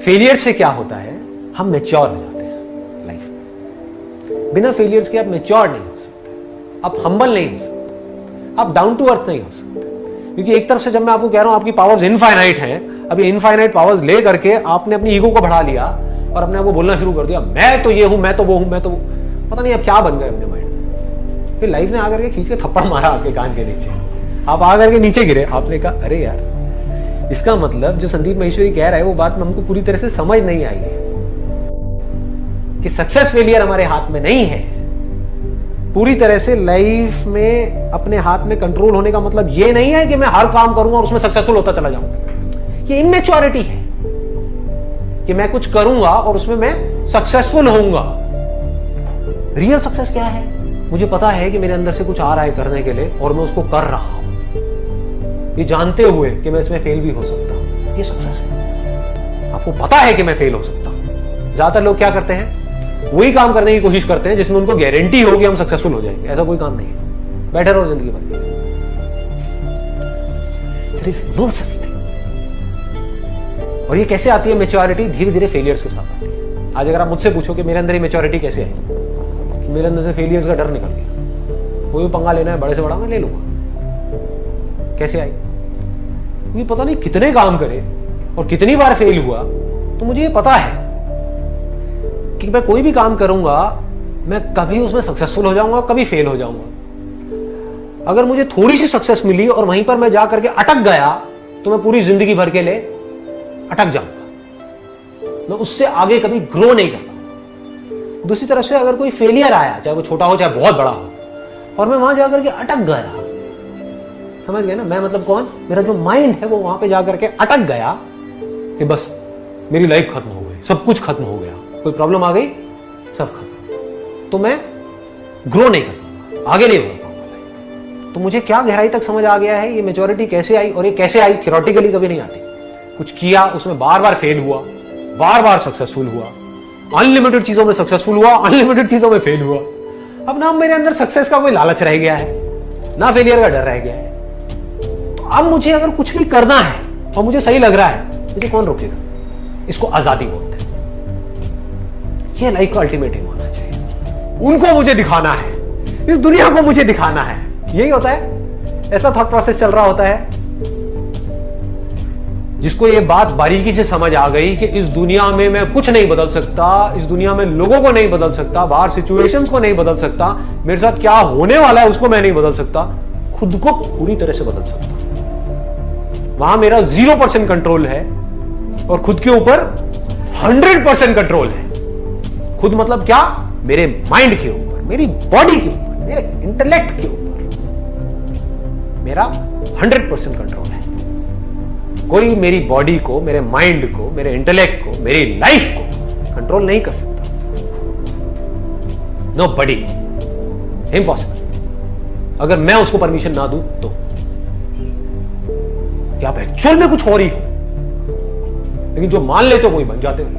Failure से क्या होता है, हम मैच्योर हो जाते हैं लाइफ में। बिना फेलियर्स के आप मैच्योर नहीं हो सकते, आप हम्बल नहीं हो सकते, आप डाउन टू अर्थ नहीं हो सकते। क्योंकि एक तरफ से जब मैं आपको कह रहा हूं आपकी पावर्स इनफाइनाइट हैं, अभी इनफाइनाइट पावर्स ले करके आपने अपनी ईगो को बढ़ा लिया और अपने आप को बोलना शुरू कर दिया, मैं तो ये हूं, मैं तो वो हूं, मैं तो पता नहीं अब क्या बन गए अपने माइंड में। फिर लाइफ ने आकर के खींच के थप्पड़ मारा आपके कान के नीचे, आप आकर के नीचे गिरे। आपने कहा अरे यार, इसका मतलब जो संदीप महेश्वरी कह रहा है वो बात हमको पूरी तरह से समझ नहीं आई है कि सक्सेस फेलियर हमारे हाथ में नहीं है। पूरी तरह से लाइफ में अपने हाथ में कंट्रोल होने का मतलब ये नहीं है कि मैं हर काम करूंगा और उसमें सक्सेसफुल होता चला जाऊंगा। ये इमेच्योरिटी है कि मैं कुछ करूंगा और उसमें मैं सक्सेसफुल होऊंगा। रियल सक्सेस क्या है? मुझे पता है कि मेरे अंदर से कुछ आ रहा है करने के लिए और मैं उसको कर रहा हूं, ये जानते हुए कि मैं इसमें फेल भी हो सकता हूं। ये सक्सेस है। आपको पता है कि मैं फेल हो सकता हूं। ज्यादातर लोग क्या करते हैं, वही काम करने की कोशिश करते हैं जिसमें उनको गारंटी हो कि हम सक्सेसफुल हो जाएंगे। ऐसा कोई काम नहीं है, बैठे रहो जिंदगी भर। There is no such thing. और ये कैसे आती है मैच्योरिटी? धीरे धीरे फेलियर्स के साथ आती है। आज अगर आप मुझसे पूछो कि मेरे अंदर ये मैच्योरिटी कैसे आई, कि मेरे अंदर से फेलियर्स का डर निकल गया, कोई भी पंगा लेना है बड़े से बड़ा मैं ले लूंगा। कैसे आई? क्योंकि पता नहीं कितने काम करे और कितनी बार फेल हुआ, तो मुझे ये पता है कि मैं कोई भी काम करूंगा मैं कभी उसमें सक्सेसफुल हो जाऊंगा, कभी फेल हो जाऊंगा। अगर मुझे थोड़ी सी सक्सेस मिली और वहीं पर मैं जाकर के अटक गया तो मैं पूरी जिंदगी भर के लिए अटक जाऊंगा, मैं उससे आगे कभी ग्रो नहीं करता। दूसरी तरफ से अगर कोई फेलियर आया, चाहे वो छोटा हो चाहे बहुत बड़ा हो, और मैं वहां जाकर के अटक गया, समझ गए ना? मैं मतलब कौन? मेरा जो माइंड है वो वहां पे जाकर के अटक गया कि बस मेरी लाइफ खत्म हो गई, सब कुछ खत्म हो गया, कोई प्रॉब्लम आ गई, सब खत्म, तो मैं ग्रो नहीं कर पाऊंगा, आगे नहीं बढ़ पाऊंगा। तो मुझे क्या गहराई तक समझ आ गया है ये मैच्योरिटी कैसे आई, और ये कैसे आई थियोरेटिकली कभी नहीं आती। कुछ किया, उसमें बार बार फेल हुआ, बार बार सक्सेसफुल हुआ, अनलिमिटेड चीजों में सक्सेसफुल हुआ, अनलिमिटेड चीजों में फेल हुआ। अब ना मेरे अंदर सक्सेस का कोई लालच रह गया है, ना फेलियर का डर रह गया है। तो अब मुझे अगर कुछ भी करना है और मुझे सही लग रहा है, मुझे कौन रोकेगा? इसको आजादी बोलते हैं। ये लाइफ का अल्टीमेट एम होना चाहिए। उनको मुझे दिखाना है, इस दुनिया को मुझे दिखाना है, यही होता है। ऐसा थॉट प्रोसेस चल रहा होता है। जिसको ये बात बारीकी से समझ आ गई कि इस दुनिया में मैं कुछ नहीं बदल सकता, इस दुनिया में लोगों को नहीं बदल सकता, बाहर सिचुएशंस को नहीं बदल सकता, मेरे साथ क्या होने वाला है उसको मैं नहीं बदल सकता, खुद को पूरी तरह से बदल सकता। वहां मेरा 0% कंट्रोल है और खुद के ऊपर 100% कंट्रोल है। खुद मतलब क्या? मेरे माइंड के ऊपर, मेरी बॉडी के ऊपर, मेरे इंटेलेक्ट के ऊपर मेरा 100% कंट्रोल है। कोई मेरी बॉडी को, मेरे माइंड को, मेरे इंटेलेक्ट को, मेरी लाइफ को कंट्रोल नहीं कर सकता। Nobody, impossible. अगर मैं उसको परमिशन ना दूं तो क्या आप एक्चुअल में कुछ हो रही हो, लेकिन जो मान लेते हो वही बन जाते हो।